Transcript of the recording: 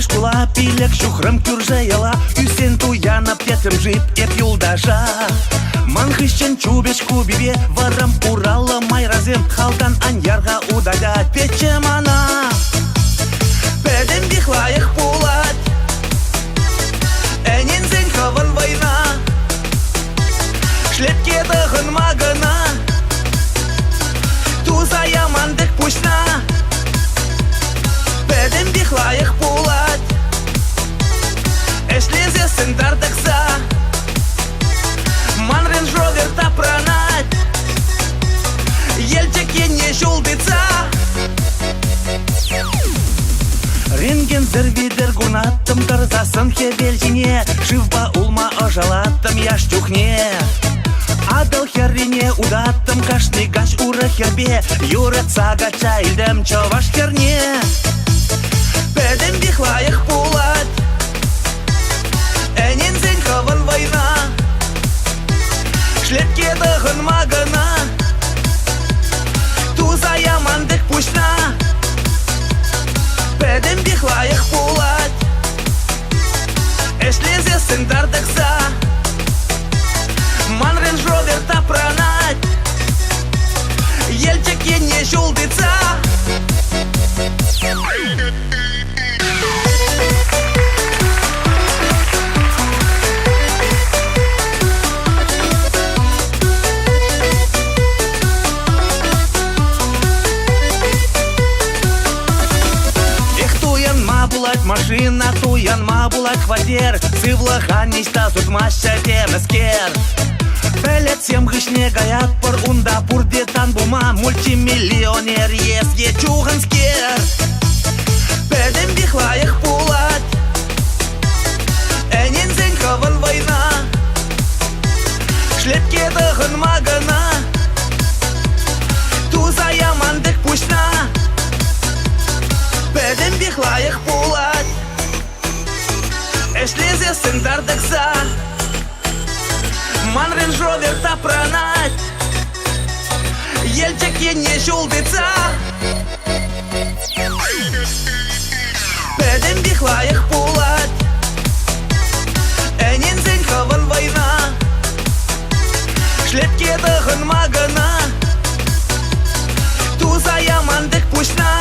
Тумай школа, пилек шухрым кюржаяла, Үсен туянып етім жип еп юлдаша. Манхыщен чубечку бибе, варам уралы майразем, Халтан аньярға удалят пече мана. Бәдім бихлайық пулат, Әнен зен хавын вайна, Шлепке дығын мағына, Туза ямандық пушна. Бәдім бихлайық пулат, Эшлезе сындардықса, Ман рейндж-ровер тапранат, Елчеке не жолдыца. Ренген зірвидер гунаттым, Тарзасын хевелжіне, Живба улма ожалаттым яштюхне. Адал херрине удаттым, Кашны гаш уры хербе, Юрыца гача илдім чаваш херне. Бәдім бихлайық пулат, Әнен зен хавын вайна, Шлепке дығын мағына, Туза ямандық пушна. Бәдім бихлайық пулат, Эшлезе сындардықса, Ман рейндж-ровер тапранат, Елчеке не жолдыца. Машина туянма булат хватер, Сывлыхан ништа сутмаща темескер. Пелет сем гышне гаят пыр, Унда пурдетан бума, Мультимиллионер есге чуғынскер. Бәдім бихлайық пулат, Әнен зен хавын вайна, Шлепке дығын мағына, Туза ямандық пушна. Бәдім бихлайық пулат, Эшлезе сындардықса, Ман рейндж-ровер тапранат, Елчеке не жолдыца. Бәдім бихлайық пулат, Әнен зен хавын вайна, Шлепке дығын мағына, Туза ямандық пушна.